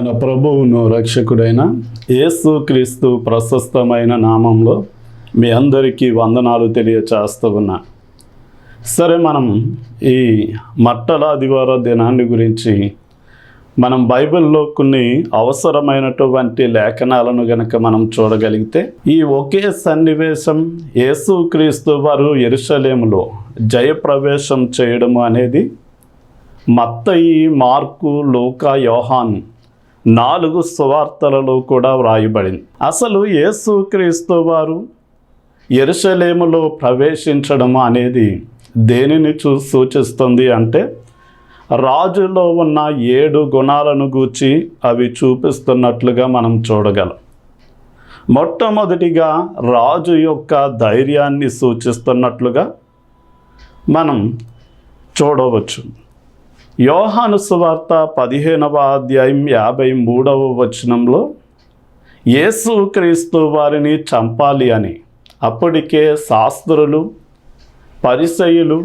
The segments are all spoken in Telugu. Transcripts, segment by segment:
మన ప్రభువును రక్షకుడైన యేసు క్రీస్తు ప్రశస్తమైన నామంలో మీ అందరికీ వందనాలు తెలియచేస్తూ ఉన్నా. సరే, మనం ఈ మట్టల ఆదివార దినాన్ని గురించి మనం బైబిల్లో కొన్ని అవసరమైనటువంటి లేఖనాలను గనక మనం చూడగలిగితే, ఈ ఒకే సన్నివేశం యేసు క్రీస్తు వారు యెరూషలేములో జయప్రవేశం చేయడము అనేది మత్తయి, మార్కు, లూకా, యోహాను 4 సువార్తలలో కూడా వ్రాయబడింది. అసలు యేసు క్రీస్తు వారు యెరూషలేములో ప్రవేశించడం అనేది దేనిని సూచిస్తుంది అంటే, రాజులో ఉన్న 7 గుణాలను గూర్చి అవి చూపిస్తున్నట్లుగా మనం చూడగలం. మొట్టమొదటిగా రాజు యొక్క ధైర్యాన్ని సూచిస్తున్నట్లుగా మనం చూడవచ్చు. యోహాను సువార్త 15వ అధ్యాయం 53వ వచనంలో యేసు క్రీస్తు వారిని చంపాలి అని అప్పటికే శాస్త్రులు, పరిసయ్యులు,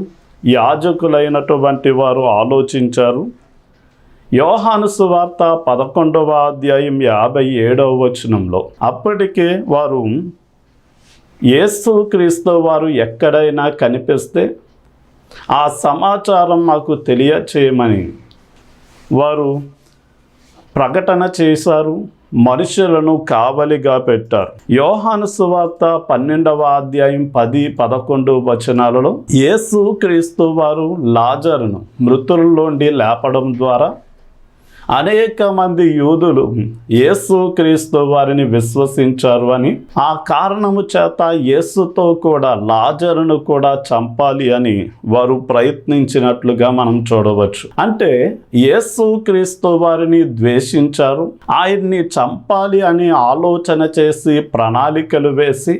యాజకులైనటువంటి వారు ఆలోచించారు. యోహాను సువార్త 11వ అధ్యాయం 57వ వచనంలో అప్పటికే వారు యేసు క్రీస్తు వారు ఎక్కడైనా కనిపిస్తే ఆ సమాచారం మాకు తెలియచేయమని వారు ప్రకటన చేశారు. మనుషులను కావలిగా పెట్టారు. యోహాను సువార్త 12వ అధ్యాయం 10-11 వచనాలలో యేసు క్రీస్తు వారు లాజరును మృతుల్లోండి లేపడం ద్వారా అనేక మంది యూదులు యేసు క్రీస్తు వారిని విశ్వసించారు అని, ఆ కారణము చేత యేసుతో కూడా లాజరును కూడా చంపాలి అని వారు ప్రయత్నించినట్లుగా మనం చూడవచ్చు. అంటే యేసు క్రీస్తు వారిని ద్వేషించారు, ఆయన్ని చంపాలి అని ఆలోచన చేసి ప్రణాళికలు వేసి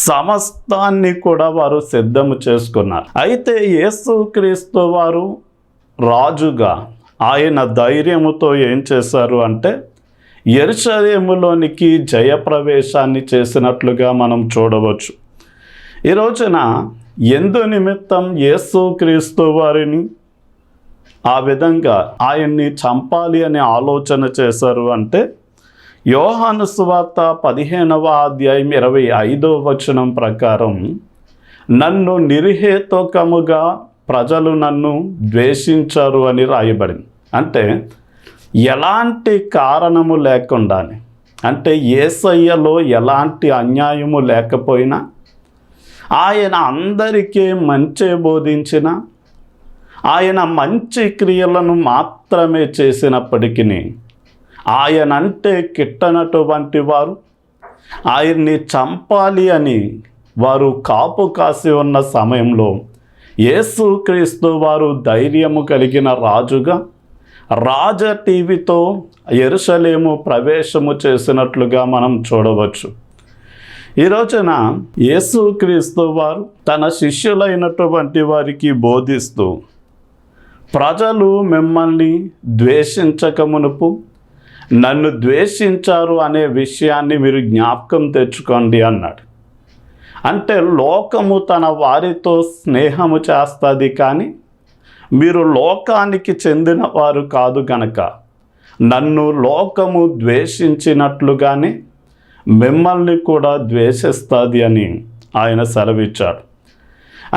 సమస్తాన్ని కూడా వారు సిద్ధము చేసుకున్నారు. అయితే యేసు క్రీస్తు వారు రాజుగా ఆయన ధైర్యముతో ఏం చేశారు అంటే, యెరూషలేములోనికి జయప్రవేశాన్ని చేసినట్లుగా మనం చూడవచ్చు. ఈ రోజున ఎందు నిమిత్తం యేసు క్రీస్తు వారిని ఆ విధంగా ఆయన్ని చంపాలి అనే ఆలోచన చేశారు అంటే, యోహాను సువార్త 15వ అధ్యాయం 25వ వచనం ప్రకారం, నన్ను నిర్హేతుకముగా ప్రజలు నన్ను ద్వేషించారు అని రాయబడింది. అంటే ఎలాంటి కారణము లేకుండానే, అంటే యేసయ్యలో ఎలాంటి అన్యాయము లేకపోయినా, ఆయన అందరికీ మంచి బోధించిన, ఆయన మంచి క్రియలను మాత్రమే చేసినప్పటికీ ఆయనంటే కిట్టనటువంటి వారు ఆయన్ని చంపాలి అని వారు కాపు కాసి ఉన్న సమయంలో యేసు క్రీస్తు వారు ధైర్యము కలిగిన రాజుగా రాజ టీవీతో యెరూషలేము ప్రవేశము చేసినట్లుగా మనం చూడవచ్చు. ఈ రోజున యేసు క్రీస్తు వారు తన శిష్యులైనటువంటి వారికి బోధిస్తూ, ప్రజలు మిమ్మల్ని ద్వేషించక మునుపు నన్ను ద్వేషించారు అనే విషయాన్ని మీరు జ్ఞాపకం తెచ్చుకోండి అన్నాడు. అంటే లోకము తన వారితో స్నేహము చేస్తుంది, కానీ మీరు లోకానికి చెందిన వారు కాదు గనక నన్ను లోకము ద్వేషించినట్లుగానే మిమ్మల్ని కూడా ద్వేషిస్తుంది అని ఆయన సెలవిచ్చాడు.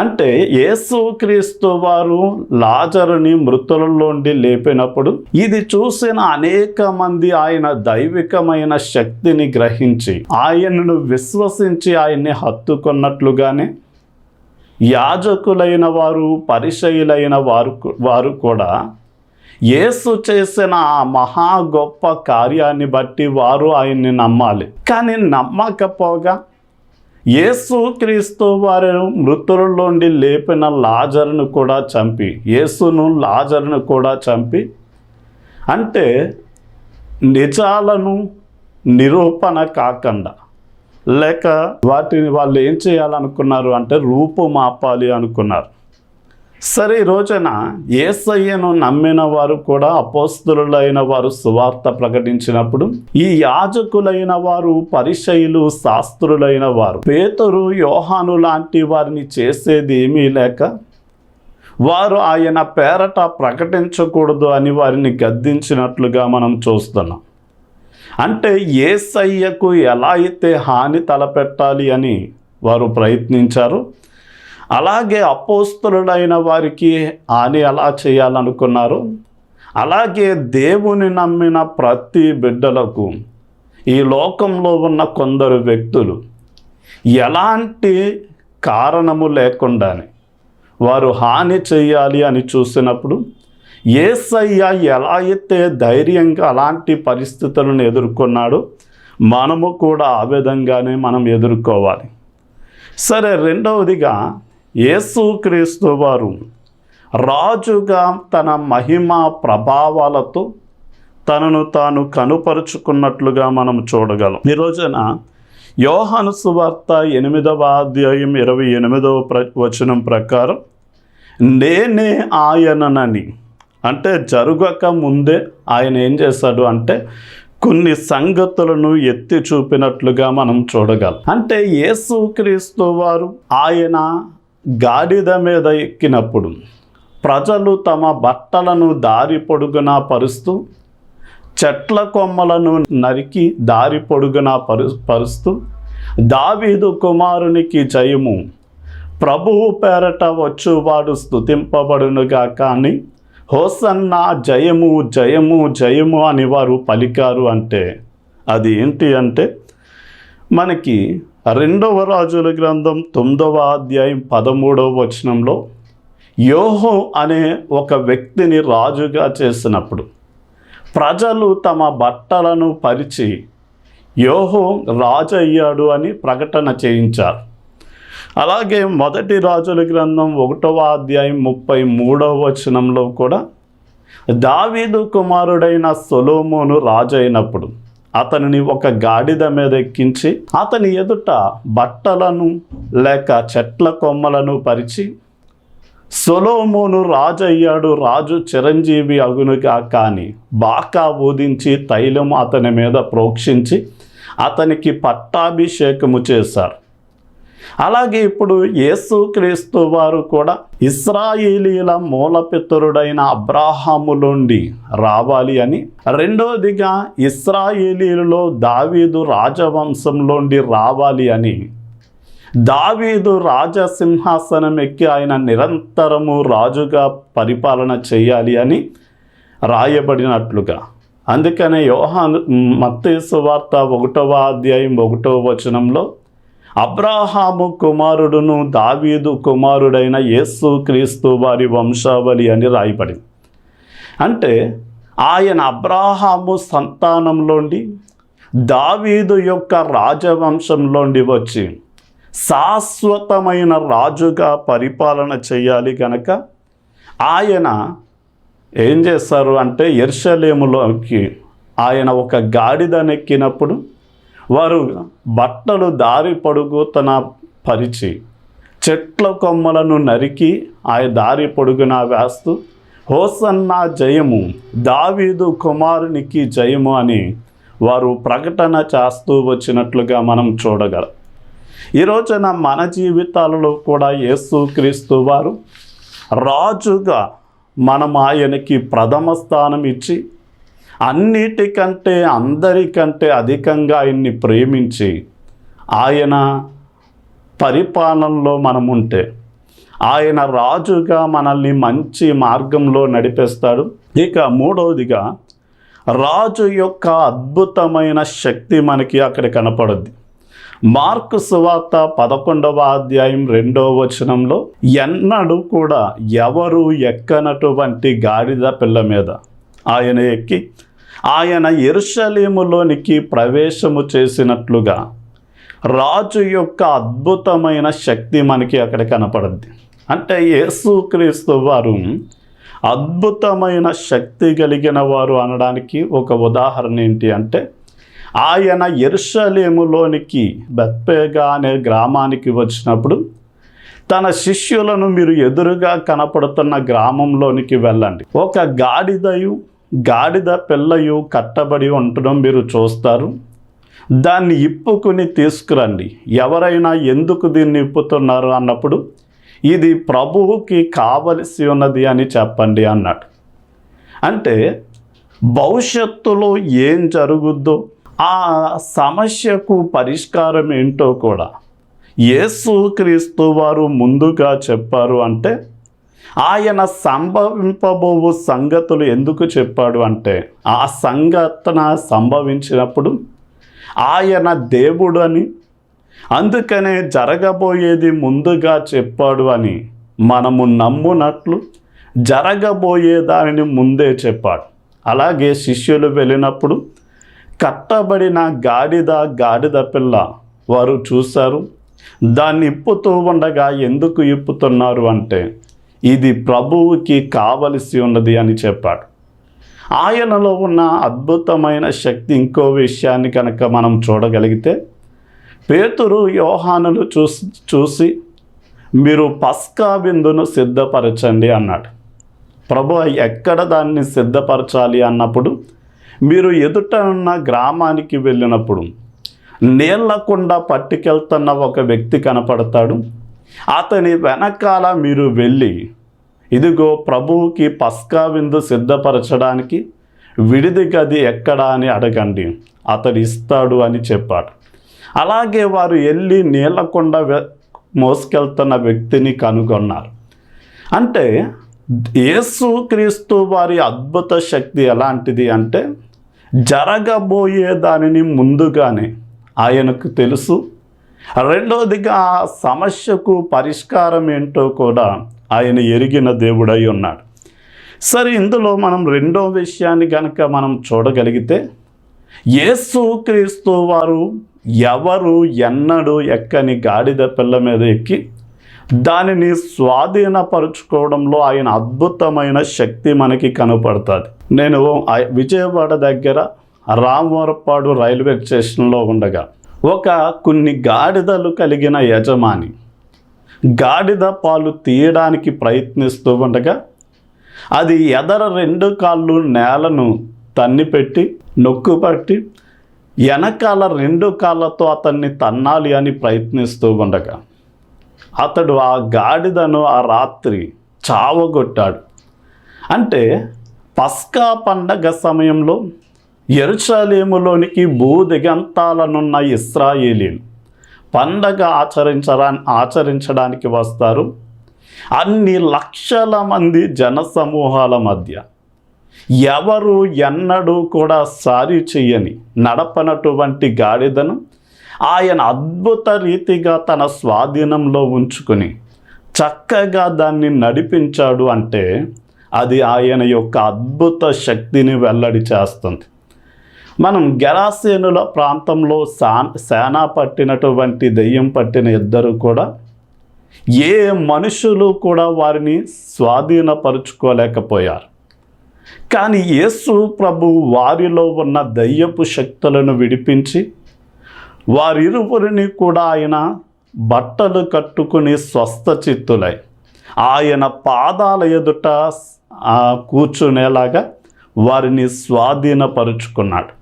అంటే యేసు క్రీస్తు వారు లాజరుని మృతులలోండి లేపినప్పుడు ఇది చూసిన అనేక మంది ఆయన దైవికమైన శక్తిని గ్రహించి ఆయనను విశ్వసించి ఆయన్ని హత్తుకున్నట్లుగానే యాజకులైన వారు, పరిసయ్యులైన వారు కూడా యేసు చేసిన ఆ మహా గొప్ప కార్యాన్ని బట్టి వారు ఆయన్ని నమ్మాలి. కానీ నమ్మకపోగా యేసు క్రీస్తు వారు మృతులలోండి లేపిన లాజరును కూడా చంపి, యేసును లాజరును కూడా చంపి, అంటే నిజాలను నిరూపణ కాకుండా, లేక వాటిని వాళ్ళు ఏం చేయాలనుకున్నారు అంటే రూపుమాపాలి అనుకున్నారు. సరే, ఈ రోజున యేసయ్యను నమ్మిన వారు కూడా, అపోస్తలులైన వారు సువార్త ప్రకటించినప్పుడు ఈ యాజకులైన వారు, పరిసయ్యులు, శాస్త్రులైన వారు, పేతురు, యోహాను లాంటి వారిని చేసేది ఏమీ లేక వారు ఆయన పేరట ప్రకటించకూడదు అని వారిని గద్దించినట్లుగా మనం చూస్తున్నాం. అంటే యేసయ్యకు ఎలా అయితే హాని తలపెట్టాలి అని వారు ప్రయత్నించారు, అలాగే అపోస్తలుడైన వారికి హాని ఎలా చేయాలనుకున్నారు, అలాగే దేవుని నమ్మిన ప్రతి బిడ్డలకు ఈ లోకంలో ఉన్న కొందరు వ్యక్తులు ఎలాంటి కారణము లేకుండానే వారు హాని చేయాలి అని చూసినప్పుడు యేసయ్య ఎలా అయితే ధైర్యంగా అలాంటి పరిస్థితులను ఎదుర్కొన్నాడో మనము కూడా ఆ విధంగానే మనం ఎదుర్కోవాలి. సరే, రెండవదిగా యేసుక్రీస్తు వారు రాజుగా తన మహిమ ప్రభావాలతో తనను తాను కనుపరుచుకున్నట్లుగా మనం చూడగలం. ఈ రోజున యోహాను సువార్త 8వ అధ్యాయం 28వ వచనం ప్రకారం నేనే ఆయననని, అంటే జరగక ముందే ఆయన ఏం చేశాడు అంటే కొన్ని సంగతులను ఎత్తి చూపినట్లుగా మనం చూడగలం. అంటే యేసుక్రీస్తు వారు ఆయన గాడిద మీద ఎక్కినప్పుడు ప్రజలు తమ బట్టలను దారి పొడుగునా పరుస్తూ, చెట్ల కొమ్మలను నరికి దారి పొడుగునా పరుస్తూ దావీదు కుమారునికి జయము, ప్రభువు పేరట వచ్చువాడు స్తుతింపబడునుగా కానీ హోసన్నా జయము జయము జయము అని వారు పలికారు. అంటే అది ఏంటి అంటే మనకి 2వ రాజుల గ్రంథం 9వ అధ్యాయం 13వ వచనంలో యోహు అనే ఒక వ్యక్తిని రాజుగా చేసినప్పుడు ప్రజలు తమ బట్టలను పరిచి యోహు రాజు అయ్యాడు అని ప్రకటన చేయించారు. అలాగే 1 రాజుల గ్రంథం 1వ అధ్యాయం 33వ వచనంలో కూడా దావీదు కుమారుడైన సొలొమోను రాజు అయినప్పుడు అతనిని ఒక గాడిద మీద ఎక్కించి అతని ఎదుట బట్టలను లేక చెట్ల కొమ్మలను పరిచి సొలొమోను రాజు అయ్యాడు, రాజు చిరంజీవి అగునుగా కానీ బాకా ఊదించి తైలము అతని మీద ప్రోక్షించి అతనికి పట్టాభిషేకము చేశారు. అలాగే ఇప్పుడు యేసుక్రీస్తు వారు కూడా ఇశ్రాయేలీల మూలపితరుడైన అబ్రాహాము నుండి రావాలి అని, రెండవదిగా ఇశ్రాయేలీలలో దావీదు రాజవంశంలోండి రావాలి అని, దావీదు రాజసింహాసనం ఎక్కి ఆయన నిరంతరము రాజుగా పరిపాలన చేయాలి అని రాయబడినట్లుగా. అందుకనే మత్తయి సువార్త 1వ అధ్యాయం 1వ వచనంలో అబ్రాహాము కుమారుడును దావీదు కుమారుడైన యేసుక్రీస్తు వారి వంశావళి అని రాయబడింది. అంటే ఆయన అబ్రాహాము సంతానంలోండి దావీదు యొక్క రాజవంశంలోండి వచ్చి శాశ్వతమైన రాజుగా పరిపాలన చేయాలి కనుక ఆయన ఏం చేస్తారు అంటే యెరూషలేములోకి ఆయన ఒక గాడిదనెక్కినప్పుడు వారు బట్టలు దారి పొడుగుతన పరిచి చెట్ల కొమ్మలను నరికి ఆ దారి పొడుగున వేస్తూ హోసన్నా జయము, దావీదు కుమారునికి జయము అని వారు ప్రకటన చేస్తూ వచ్చినట్లుగా మనం చూడగలం. ఈ రోజున మన జీవితాలలో కూడా యేసుక్రీస్తు వారు రాజుగా మనం ఆయనకి ప్రథమ స్థానం ఇచ్చి అన్నిటికంటే అందరికంటే అధికంగా ఆయన్ని ప్రేమించి ఆయన పరిపాలనలో మనముంటే ఆయన రాజుగా మనల్ని మంచి మార్గంలో నడిపిస్తాడు. ఇక మూడవదిగా రాజు యొక్క అద్భుతమైన శక్తి మనకి అక్కడ కనపడుద్ది. మార్కు సువార్త 11వ అధ్యాయం 2వ వచనంలో ఎన్నడూ కూడా ఎవరు ఎక్కనటువంటి గాడిద పిల్ల మీద ఆయన ఎక్కి ఆయన యెరూషలేములోనికి ప్రవేశము చేసినట్లుగా రాజు యొక్క అద్భుతమైన శక్తి మనకి అక్కడ కనపడుద్ది. అంటే యేసుక్రీస్తు వారు అద్భుతమైన శక్తి కలిగిన వారు అనడానికి ఒక ఉదాహరణ ఏంటి అంటే ఆయన యెరూషలేములోనికి బెత్పేగా అనే గ్రామానికి వచ్చినప్పుడు తన శిష్యులను మీరు ఎదురుగా కనపడుతున్న గ్రామంలోనికి వెళ్ళండి, ఒక గాడిద పిల్లయు కట్టబడి ఉండడం మీరు చూస్తారు, దాన్ని ఇప్పుకుని తీసుకురండి. ఎవరైనా ఎందుకు దీన్ని ఇప్పుతున్నారు అన్నప్పుడు ఇది ప్రభువుకి కావలసి ఉన్నది అని చెప్పండి అన్నాడు. అంటే భవిష్యత్తులో ఏం జరుగుద్దో, ఆ సమస్యకు పరిష్కారం ఏంటో కూడా యేసుక్రీస్తు వారు ముందుగా చెప్పారు. అంటే ఆయన సంభవింపబోవు సంగతులు ఎందుకు చెప్పాడు అంటే, ఆ సంఘటన సంభవించినప్పుడు ఆయన దేవుడు అని, అందుకనే జరగబోయేది ముందుగా చెప్పాడు అని మనము నమ్మునట్లు జరగబోయే దానిని ముందే చెప్పాడు. అలాగే శిష్యులు వెళ్ళినప్పుడు కట్టబడిన గాడిద పిల్ల వారు చూశారు. దాన్ని ఇప్పుతూ ఉండగా ఎందుకు ఇప్పుతున్నారు అంటే, ఇది ప్రభువుకి కావలసి ఉన్నది అని చెప్పాడు. ఆయనలో ఉన్న అద్భుతమైన శక్తి ఇంకో విషయాన్ని కనుక మనం చూడగలిగితే, పేతురు యోహానులు చూసి మీరు పస్కా విందును సిద్ధపరచండి అన్నాడు. ప్రభు ఎక్కడ దాన్ని సిద్ధపరచాలి అన్నప్పుడు, మీరు ఎదుట ఉన్న గ్రామానికి వెళ్ళినప్పుడు నీళ్ల కుండ పట్టుకెళ్తున్న ఒక వ్యక్తి కనపడతాడు. అతని వెనకాల మీరు వెళ్ళి, ఇదిగో ప్రభువుకి పస్కా విందు సిద్ధపరచడానికి విడిది గది ఎక్కడా అని అడగండి, అతడు ఇస్తాడు అని చెప్పాడు. అలాగే వారు వెళ్ళి నీళ్లకొండ మోసుకెళ్తున్న వ్యక్తిని కనుగొన్నారు. అంటే యేసుక్రీస్తు వారి అద్భుత శక్తి ఎలాంటిది అంటే, జరగబోయే దానిని ముందుగానే ఆయనకు తెలుసు. రెండవదిగా ఆ సమస్యకు పరిష్కారం ఏంటో కూడా ఆయన ఎరిగిన దేవుడై ఉన్నాడు. సరే, ఇందులో మనం రెండో విషయాన్ని కనుక మనం చూడగలిగితే, యేసుక్రీస్తు వారు ఎవరు ఎన్నడూ ఎక్కని గాడిద పిల్ల మీద ఎక్కి దానిని స్వాధీనపరుచుకోవడంలో ఆయన అద్భుతమైన శక్తి మనకి కనపడుతుంది. నేను విజయవాడ దగ్గర రామవరపాడు రైల్వే స్టేషన్లో ఉండగా కొన్ని గాడిదలు కలిగిన యజమాని గాడిద పాలు తీయడానికి ప్రయత్నిస్తూ ఉండగా అది ఎదర 2 కాళ్ళు నేలను తన్నిపెట్టి నొక్కుపట్టి వెనకాల 2 కాళ్ళతో అతన్ని తన్నాలి అని ప్రయత్నిస్తూ ఉండగా అతడు ఆ గాడిదను ఆ రాత్రి చావగొట్టాడు. అంటే పస్కా పండగ సమయంలో యెరూషలేములోనికి భూదిగంతాలనున్న ఇశ్రాయేలీలు పండగ ఆచరించడానికి వస్తారు. అన్ని లక్షల మంది జనసమూహాల మధ్య ఎవరు ఎన్నడూ కూడా సారి చెయ్యని నడపనటువంటి గాడిదను ఆయన అద్భుత రీతిగా తన స్వాధీనంలో ఉంచుకుని చక్కగా దాన్ని నడిపించాడు. అంటే అది ఆయన యొక్క అద్భుత శక్తిని వెల్లడి చేస్తుంది. మనం గెరాసేనుల ప్రాంతంలో సేన పట్టినటువంటి దెయ్యం పట్టిన 2 కూడా ఏ మనుషులు కూడా వారిని స్వాధీనపరుచుకోలేకపోయారు. కానీ యేసు ప్రభు వారిలో ఉన్న దయ్యపు శక్తులను విడిపించి వారిరువురిని కూడా ఆయన బట్టలు కట్టుకుని స్వస్థచిత్తులై ఆయన పాదాల ఎదుట కూర్చునేలాగా వారిని స్వాధీనపరుచుకున్నాడు.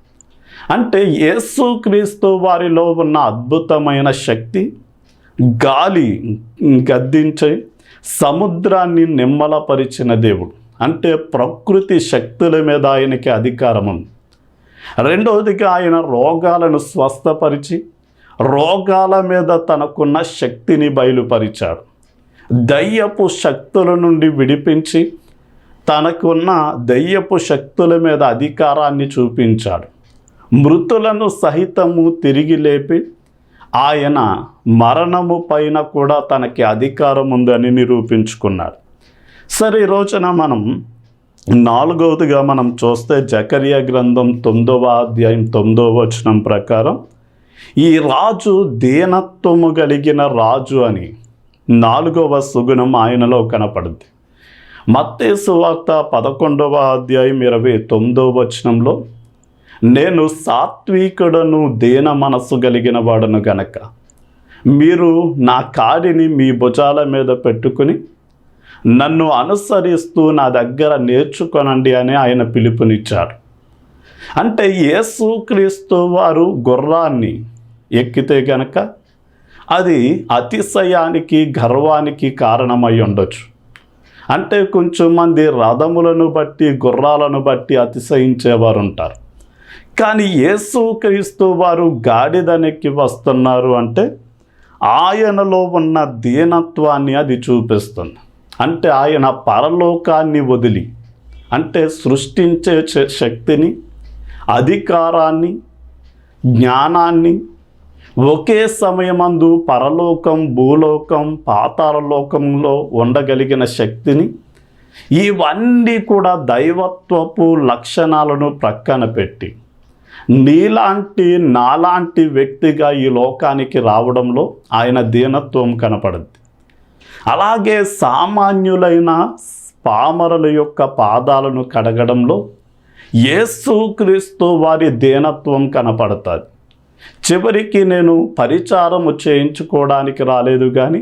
అంటే యేసుక్రీస్తు వారిలో ఉన్న అద్భుతమైన శక్తి గాలి గద్దించి సముద్రాన్ని నిమ్మలపరిచిన దేవుడు. అంటే ప్రకృతి శక్తుల మీద ఆయనకి అధికారం ఉంది. రెండవదిగా ఆయన రోగాలను స్వస్థపరిచి రోగాల మీద తనకున్న శక్తిని బయలుపరిచాడు. దయ్యపు శక్తుల నుండి విడిపించి తనకున్న దయ్యపు శక్తుల మీద అధికారాన్ని చూపించాడు. మృతులను సహితము తిరిగి లేపి ఆయన మరణము పైన కూడా తనకి అధికారం ఉందని నిరూపించుకున్నాడు. సరే, ఈ రోజున మనం 4వదిగా మనం చూస్తే జకరియా గ్రంథం 9వ అధ్యాయం 9వ వచనం ప్రకారం ఈ రాజు దీనత్వము కలిగిన రాజు అని 4వ సుగుణం ఆయనలో కనపడుద్ది. మత్తయి సువార్త 11వ అధ్యాయం 29వ వచనంలో నేను సాత్వికుడను దీన మనస్సు కలిగిన వాడను గనక మీరు నా కాడిని మీ భుజాల మీద పెట్టుకుని నన్ను అనుసరిస్తూ నా దగ్గర నేర్చుకొనండి అని ఆయన పిలుపునిచ్చాడు. అంటే యేసుక్రీస్తు వారు గుర్రాన్ని ఎక్కితే గనక అది అతిశయానికి గర్వానికి కారణమై ఉండొచ్చు. అంటే కొంచెం మంది రథములను బట్టి గుర్రాలను బట్టి అతిశయించేవారు ఉంటారు. కానీ యేసుక్రీస్తు వారు గాడిదనెక్కి వస్తున్నారు అంటే ఆయనలో ఉన్న దీనత్వాన్ని అది చూపిస్తుంది. అంటే ఆయన పరలోకాన్ని వదిలి, అంటే సృష్టించే శక్తిని, అధికారాన్ని, జ్ఞానాన్ని, ఒకే సమయమందు పరలోకం, భూలోకం, పాతాళలోకంలో ఉండగలిగిన శక్తిని, ఇవన్నీ కూడా దైవత్వపు లక్షణాలను ప్రక్కన పెట్టి నీలాంటి నాలాంటి వ్యక్తిగా ఈ లోకానికి రావడంలో ఆయన దీనత్వం కనపడుద్ది. అలాగే సామాన్యులైన పామరుల యొక్క పాదాలను కడగడంలో యేసుక్రీస్తు వారి దీనత్వం కనపడుతుంది. చివరికి నేను పరిచారము చేయించుకోవడానికి రాలేదు, కానీ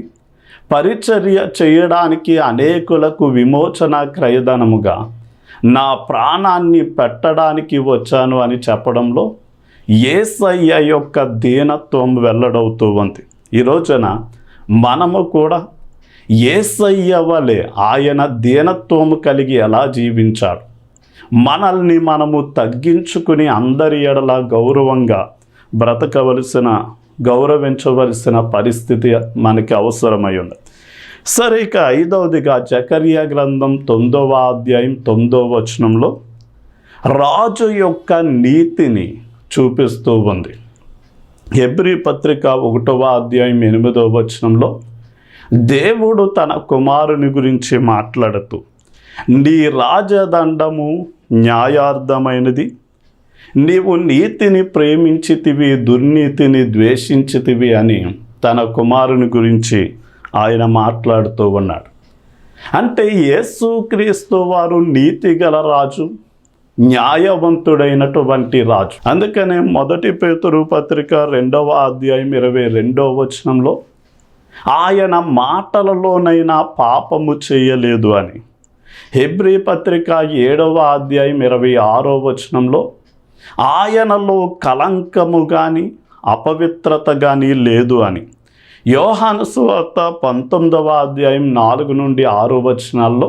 పరిచర్య చేయడానికి అనేకులకు విమోచన క్రయధనముగా నా ప్రాణాన్ని పెట్టడానికి వచ్చాను అని చెప్పడంలో యేసయ్య యొక్క దీనత్వం వెల్లడవుతూ ఉంది. ఈ రోజున మనము కూడా యేసయ్య వలె ఆయన దీనత్వము కలిగి ఎలా జీవించాడు, మనల్ని మనము తగ్గించుకుని అందరి ఎడల గౌరవంగా గౌరవించవలసిన పరిస్థితి మనకి అవసరమై ఉంది. సరే, ఇక 5వదిగా జకర్యా గ్రంథం 9వ అధ్యాయం 9వ వచనంలో రాజు యొక్క నీతిని చూపిస్తూ ఉంది. హెబ్రీ పత్రిక 1వ అధ్యాయం 8వ వచనంలో దేవుడు తన కుమారుని గురించి మాట్లాడుతూ, నీ రాజదండము న్యాయార్థమైనది, నీవు నీతిని ప్రేమించితివి, దుర్నీతిని ద్వేషించితివి అని తన కుమారుని గురించి ఆయన మాట్లాడుతూ ఉన్నాడు. అంటే యేసుక్రీస్తు వారు నీతిగల రాజు, న్యాయవంతుడైనటువంటి రాజు. అందుకనే 1 పేతురు పత్రిక 2వ అధ్యాయం 22వ వచనంలో ఆయన మాటలలోనైనా పాపము చేయలేదు అని, హెబ్రీ పత్రిక 7వ అధ్యాయం 26వ వచనంలో ఆయనలో కలంకము కానీ అపవిత్రత కానీ లేదు అని, యోహాను సువార్త 19వ అధ్యాయం 4 నుండి 6 వచనాల్లో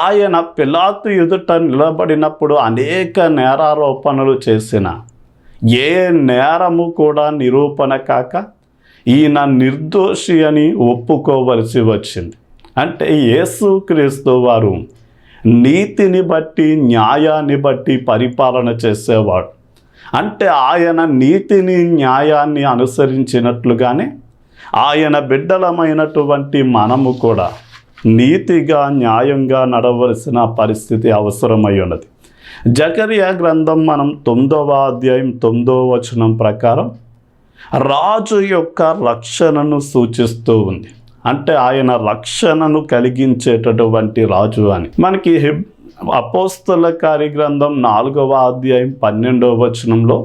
ఆయన పిలాతు ఎదుట నిలబడినప్పుడు అనేక నేరారోపణలు చేసిన ఏ నేరము కూడా నిరూపణ కాక ఈయన నిర్దోషి అని ఒప్పుకోవలసి వచ్చింది. అంటే యేసుక్రీస్తు వారు నీతిని బట్టి, న్యాయాన్ని బట్టి పరిపాలన చేసేవాడు. అంటే ఆయన నీతిని, న్యాయాన్ని అనుసరించినట్లుగానే ఆయన బిడ్డలమైనటువంటి మనము కూడా నీతిగా, న్యాయంగా నడవలసిన పరిస్థితి అవసరమై ఉన్నది. జకర్యా గ్రంథం మనం 9వ అధ్యాయం 9వ వచనం ప్రకారం రాజు యొక్క రక్షణను సూచిస్తూ ఉంది. అంటే ఆయన రక్షణను కలిగించేటటువంటి రాజు అని. మనకి అపోస్తల కార్యగ్రంథం 4వ అధ్యాయం 12వ వచనంలో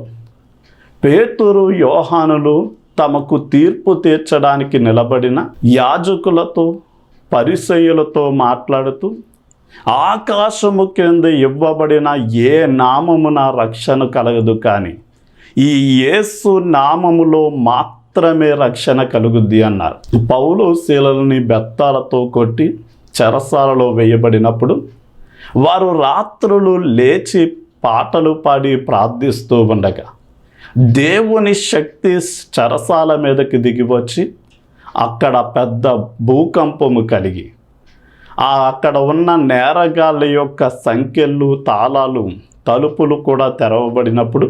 పేతురు, యోహానులు తమకు తీర్పు తీర్చడానికి నిలబడిన యాజకులతో, పరిసయ్యులతో మాట్లాడుతూ, ఆకాశము కింద ఇవ్వబడిన ఏ నామమున రక్షణ కలగదు, కానీ ఈ యేసు నామములో మాత్రమే రక్షణ కలుగుద్ది అన్నారు. పౌలు శీలలని బెత్తాలతో కొట్టి చెరసాలలో వేయబడినప్పుడు వారు రాత్రులు లేచి పాటలు పాడి ప్రార్థిస్తూ ఉండగా దేవుని శక్తి చెరసాల మీదకి దిగివచ్చి అక్కడ పెద్ద భూకంపము కలిగి అక్కడ ఉన్న నేరగాళ్ళ యొక్క సంఖ్యలు, తాళాలు, తలుపులు కూడా తెరవబడినప్పుడు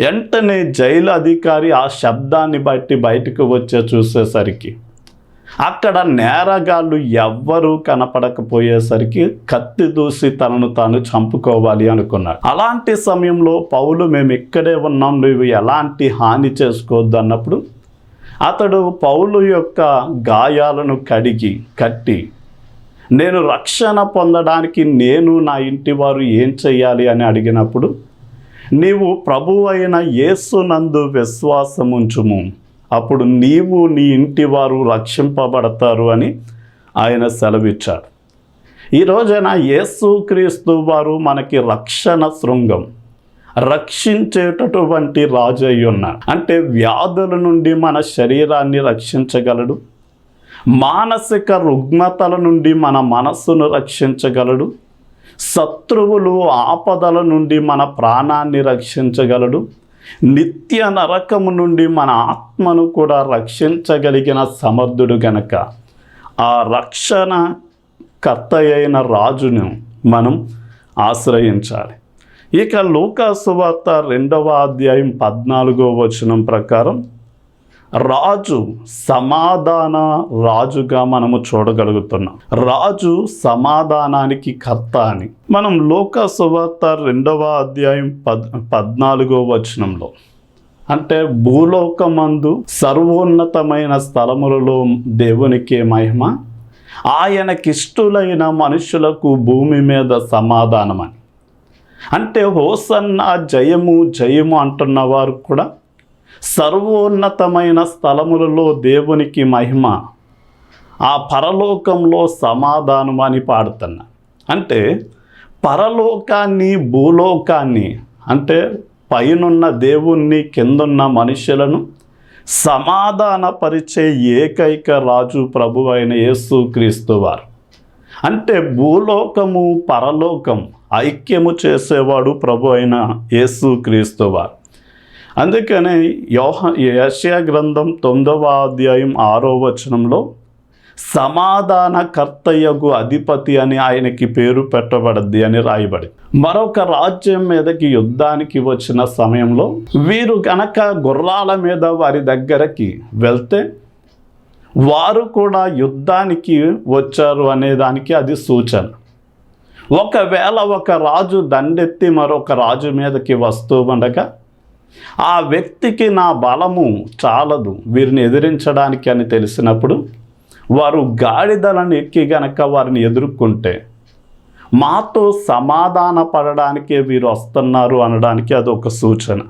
వెంటనే జైలు అధికారి ఆ శబ్దాన్ని బట్టి బయటకు వచ్చే చూసేసరికి అక్కడ నేరగాళ్ళు ఎవ్వరూ కనపడకపోయేసరికి కత్తి దూసి తనను తాను చంపుకోవాలి అనుకున్నాడు. అలాంటి సమయంలో పౌలు, మేము ఇక్కడే ఉన్నాం, నువ్వు ఎలాంటి హాని చేసుకోవద్దు అన్నప్పుడు అతడు పౌలు యొక్క గాయాలను కట్టి, నేను రక్షణ పొందడానికి నేను, నా ఇంటి వారు ఏం చెయ్యాలి అని అడిగినప్పుడు, నీవు ప్రభువు అయిన యేసునందు విశ్వాసముంచుము, అప్పుడు నీవు, నీ ఇంటి వారు రక్షింపబడతారు అని ఆయన సెలవిచ్చారు. ఈ రోజున యేసుక్రీస్తు వారు మనకి రక్షణ శృంగం, రక్షించేటటువంటి రాజు అయి ఉన్నాడు. అంటే వ్యాధుల నుండి మన శరీరాన్ని రక్షించగలడు, మానసిక రుగ్మతల నుండి మన మనస్సును రక్షించగలడు, శత్రువులు ఆపదల నుండి మన ప్రాణాన్ని రక్షించగలడు, నిత్య నరకము నుండి మన ఆత్మను కూడా రక్షించగలిగిన సమర్థుడు గనక ఆ రక్షణ కర్త అయిన రాజును మనం ఆశ్రయించాలి. ఇక లూకా సువార్త 2వ అధ్యాయం 14వ వచనం ప్రకారం రాజు సమాధాన రాజుగా మనము చూడగలుగుతున్నాం. రాజు సమాధానానికి కర్త అని మనం లూకా సువార్త 2వ అధ్యాయం 14వ వచనంలో, అంటే భూలోకమందు సర్వోన్నతమైన స్థలములలో దేవునికి మహిమ, ఆయనకిష్టులైన మనుషులకు భూమి మీద సమాధానమని. అంటే హోసన్న జయము జయము అంటున్న వారు కూడా సర్వోన్నతమైన స్థలములలో దేవునికి మహిమ, ఆ పరలోకంలో సమాధానం అని పాడుతున్నా. అంటే పరలోకాన్ని భూలోకాన్ని, అంటే పైనున్న దేవుణ్ణి కిందున్న మనుషులను సమాధానపరిచే ఏకైక రాజు ప్రభు అయిన యేసుక్రీస్తు వారు. అంటే భూలోకము పరలోకం ఐక్యము చేసేవాడు ప్రభు అయిన యేసుక్రీస్తు వారు. అందుకనే యెషయా గ్రంథం 9వ అధ్యాయం 6వ వచనంలో సమాధానకర్తయగు అధిపతి అని ఆయనకి పేరు పెట్టబడద్ది అని రాయబడి, మరొక రాజ్యం మీదకి యుద్ధానికి వచ్చిన సమయంలో వీరు గనక గుర్రాల మీద వారి దగ్గరకి వెళ్తే వారు కూడా యుద్ధానికి వచ్చారు అనేదానికి అది సూచన. ఒకవేళ ఒక రాజు దండెత్తి మరొక రాజు మీదకి వస్తూ ఉండగా ఆ వ్యక్తికి నా బలము చాలదు వీరిని ఎదిరించడానికి అని తెలిసినప్పుడు వారు గాడిదలను ఎక్కి గనక వారిని ఎదుర్కొంటే మాతో సమాధాన పడడానికే వీరు వస్తున్నారు అనడానికి అదొక సూచన.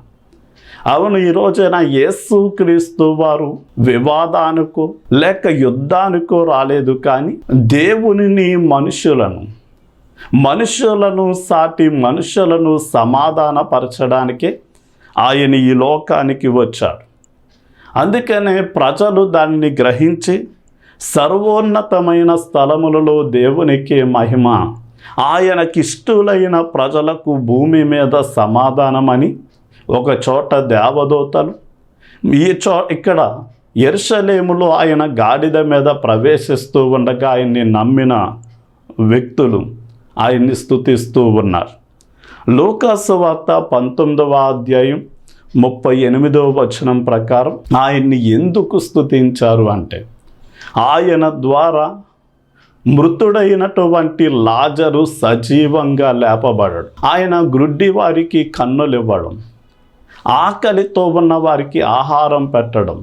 అవును, ఈ రోజైన యేసుక్రీస్తు వారు వివాదానికో లేక యుద్ధానికో రాలేదు, కానీ దేవునిని మనుషులను సాటి మనుషులను సమాధానపరచడానికే ఆయన ఈ లోకానికి వచ్చాడు. అందుకనే ప్రజలు దానిని గ్రహించి సర్వోన్నతమైన స్థలములలో దేవునికి మహిమ, ఆయనకిష్టులైన ప్రజలకు భూమి మీద సమాధానమని ఒక చోట దేవదూతలు, ఇక్కడ యెరూషలేములో ఆయన గాడిద మీద ప్రవేశిస్తూ ఉండగా ఆయన్ని నమ్మిన వ్యక్తులు ఆయన్ని స్తుతిస్తూ ఉన్నారు. లూకా సువార్త 19వ అధ్యాయం 38వ వచనం ప్రకారం ఆయన్ని ఎందుకు స్తుతించారు అంటే, ఆయన ద్వారా మృతుడైనటువంటి లాజరు సజీవంగా లేపబడడు, ఆయన గ్రుడ్డి వారికి కన్నులు ఇవ్వడం, ఆకలితో ఉన్న వారికి ఆహారం పెట్టడం,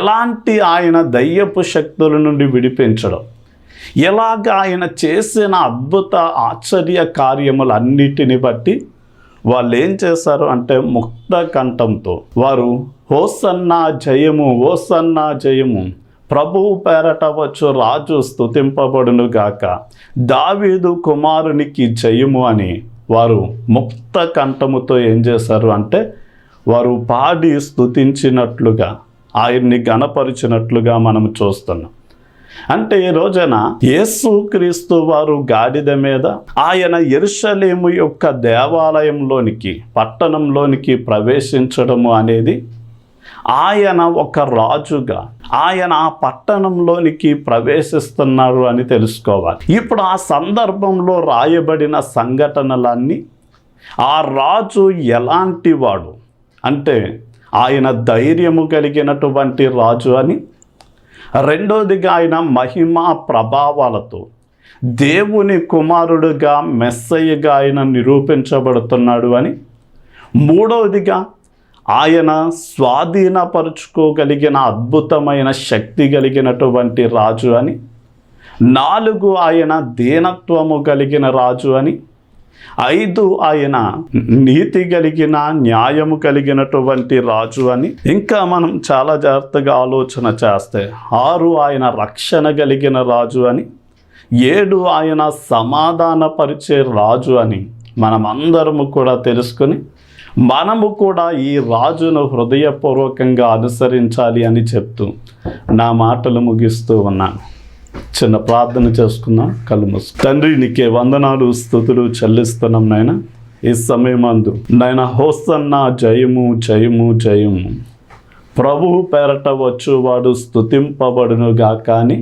ఎలాంటి ఆయన దయ్యపు శక్తుల నుండి విడిపించడం, ఎలాగ ఆయన చేసిన అద్భుత ఆశ్చర్య కార్యములన్నిటిని బట్టి వాళ్ళు ఏం చేశారు అంటే ముక్త కంఠంతో వారు హోసన్నా జయము, హోసన్నా జయము, ప్రభువు పేరట వచ్చు రాజు స్తుతింపబడును గాక, దావీదు కుమారునికి జయము అని వారు ముక్త కంఠముతో ఏం చేశారు అంటే వారు పాడి స్తుతించినట్లుగా ఆయన్ని గణపరిచినట్లుగా మనం చూస్తున్నాం. అంటే ఈ రోజున యేసుక్రీస్తు వారు గాడిద మీద ఆయన యెరూషలేము యొక్క దేవాలయంలోనికి, పట్టణంలోనికి ప్రవేశించడము అనేది ఆయన ఒక రాజుగా ఆయన ఆ పట్టణంలోనికి ప్రవేశిస్తున్నారు అని తెలుసుకోవాలి. ఇప్పుడు ఆ సందర్భంలో రాయబడిన సంఘటనలన్నీ ఆ రాజు ఎలాంటి వాడు అంటే ఆయన ధైర్యము కలిగినటువంటి రాజు అని, రెండోదిగా ఆయన మహిమ ప్రభావాలతో దేవుని కుమారుడుగా మెస్సయ్యగా ఆయన నిరూపించబడుతున్నాడు అని, మూడవదిగా ఆయన స్వాధీనపరుచుకోగలిగిన అద్భుతమైన శక్తి కలిగినటువంటి రాజు అని, 4 ఆయన దీనత్వము కలిగిన రాజు అని, 5 ఆయన నీతి కలిగిన న్యాయము కలిగినటువంటి రాజు అని, ఇంకా మనం చాలా జాగ్రత్తగా ఆలోచన చేస్తే 6 ఆయన రక్షణ కలిగిన రాజు అని, 7 ఆయన సమాధానపరిచే రాజు అని మనమందరము కూడా తెలుసుకొని మనము కూడా ఈ రాజును హృదయపూర్వకంగా అనుసరించాలి అని చెప్తూ నా మాటలు ముగిస్తూ ఉన్నాను. చిన్న ప్రార్థన చేసుకుందాం. కళ్ళు మూసుకుందాం. తండ్రి, నీకే వందనాలు స్తుతులు చెల్లిస్తున్నాం నాయన. ఈ సమయమందు నాయన హోసన్నా జయము జయము జయము. ప్రభువు పేరట వచ్చువాడు స్తుతింపబడునుగా. కానీ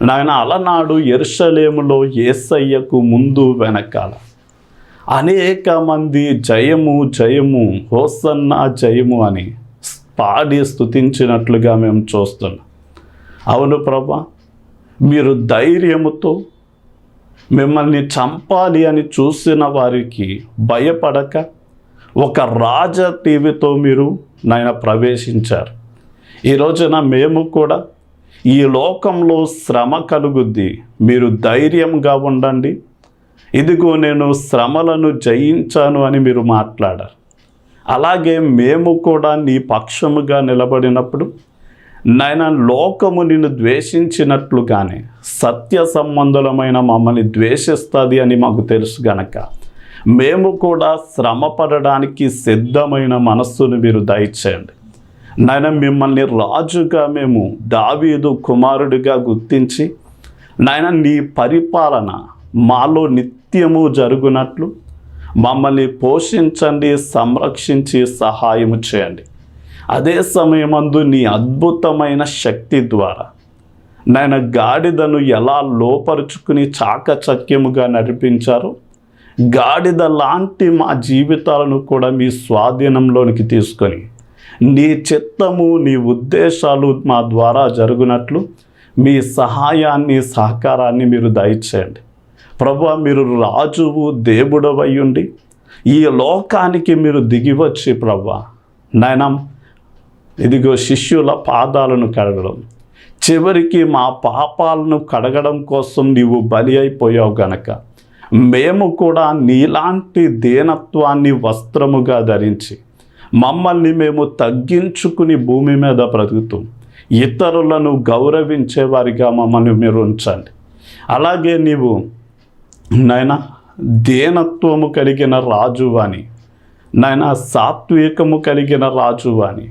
నాయన అలనాడు యెరూషలేములో యేసయ్యకు ముందు వెనకాల అనేక మంది జయము జయము హోసన్నా జయము అని పాడి స్తుతించినట్లుగా మేము చూస్తున్నాం. అవును ప్రభా, మీరు ధైర్యముతో మిమ్మల్ని చంపాలి అని చూసిన వారికి భయపడక ఒక రాజ టీవీతో మీరు నాయన ప్రవేశించారు. ఈ రోజున మేము కూడా ఈ లోకంలో శ్రమ కలుగుద్ది, మీరు ధైర్యంగా ఉండండి, ఇదిగో నేను శ్రమలను జయించాను అని మీరు మాట్లాడారు. అలాగే మేము కూడా నీ పక్షముగా నిలబడినప్పుడు నాయన లోకము నిన్ను ద్వేషించినట్లుగానే సత్య సంబంధులమైన మమ్మల్ని ద్వేషిస్తుంది అని మాకు తెలుసు గనక మేము కూడా శ్రమ పడడానికి సిద్ధమైన మనస్సును మీరు దయచేయండి నాయన. మిమ్మల్ని రాజుగా మేము దావీదు కుమారుడిగా గుర్తించి నాయన నీ పరిపాలన మాలో నిత్యము జరుగునట్లు మమ్మల్ని పోషించండి, సంరక్షించి సహాయము చేయండి. అదే సమయమందు నీ అద్భుతమైన శక్తి ద్వారా నాయన గాడిదను ఎలా లోపరుచుకుని చాకచక్యముగా నడిపించారో గాడిద లాంటి మా జీవితాలను కూడా మీ స్వాధీనంలోనికి తీసుకొని నీ చిత్తము నీ ఉద్దేశాలు మా ద్వారా జరుగునట్లు మీ సహాయాన్ని సహకారాన్ని మీరు దయచేయండి. ప్రభువా, మీరు రాజువు దేవుడవై ఉండి ఈ లోకానికి మీరు దిగివచ్చి ప్రభువా నాయన ఇదిగో శిష్యుల పాదాలను కడగడం, చివరికి మా పాపాలను కడగడం కోసం నీవు బలి అయిపోయావు గనక మేము కూడా నీలాంటి దీనత్వాన్ని వస్త్రముగా ధరించి మమ్మల్ని మేము తగ్గించుకుని భూమి మీద బ్రతుకుతూ ఇతరులను గౌరవించేవారిగా మమ్మల్ని మీరు ఉంచండి. అలాగే నీవు నాయన దీనత్వము కలిగిన రాజువాని, నాయన సాత్వికము కలిగిన రాజువాని,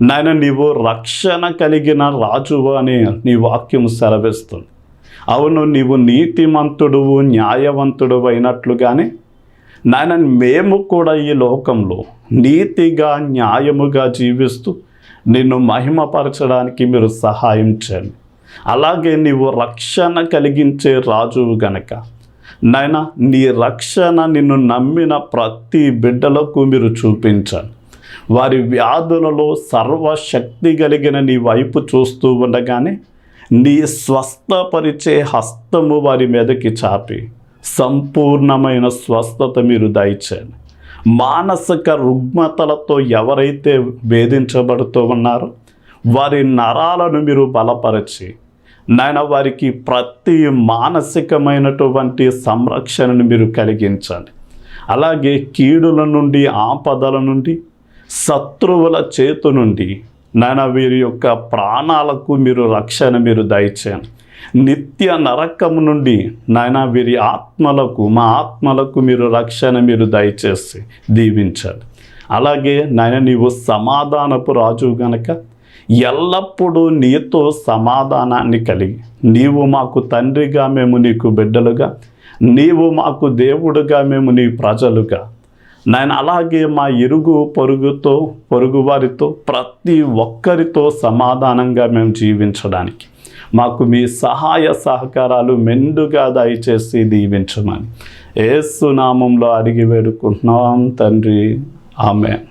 నాయన నీవు రక్షణ కలిగిన రాజువు అని నీ వాక్యము సెలవిస్తుంది. అవును, నీవు నీతిమంతుడువు న్యాయవంతుడు అయినట్లుగానే నాయన మేము కూడా ఈ లోకంలో నీతిగా న్యాయముగా జీవిస్తూ నిన్ను మహిమపరచడానికి మీరు సహాయం చేయండి. అలాగే నీవు రక్షణ కలిగించే రాజువు గనక నాయన నీ రక్షణ నిన్ను నమ్మిన ప్రతి బిడ్డలకు మీరు చూపించండి. వారి వ్యాధులలో సర్వశక్తి కలిగిన నీ వైపు చూస్తూ ఉండగానే నీ స్వస్థపరిచే హస్తము వారి మీదకి చాపి సంపూర్ణమైన స్వస్థత మీరు దయచేయండి. మానసిక రుగ్మతలతో ఎవరైతే వేధించబడుతూ ఉన్నారో వారి నరాలను మీరు బలపరిచి నాయన వారికి ప్రతి మానసికమైనటువంటి సంరక్షణను మీరు కలిగించండి. అలాగే కీడుల నుండి ఆపదల నుండి శత్రువుల చేతు నుండి నాయన వీరి యొక్క ప్రాణాలకు మీరు రక్షణ మీరు దయచేయండి. నిత్య నరకము నుండి నాయన వీరి ఆత్మలకు మా ఆత్మలకు మీరు రక్షణ మీరు దయచేసి దీవించండి. అలాగే నాయన నీవు సమాధానపు రాజు గనక ఎల్లప్పుడూ నీతో సమాధానాన్ని కలిగి నీవు మాకు తండ్రిగా మేము నీకు బిడ్డలుగా, నీవు మాకు దేవుడుగా మేము నీ ప్రజలుగా నాయన అలాగే మా ఇరుగు పొరుగు వారితో ప్రతి ఒక్కరితో సమాధానంగా మేము జీవించడానికి మాకు మీ సహాయ సహకారాలు మెండుగా దయచేసి దీవించమని యేసు నామంలో అడిగి వేడుకుంటున్నాం తండ్రి. ఆమేన్.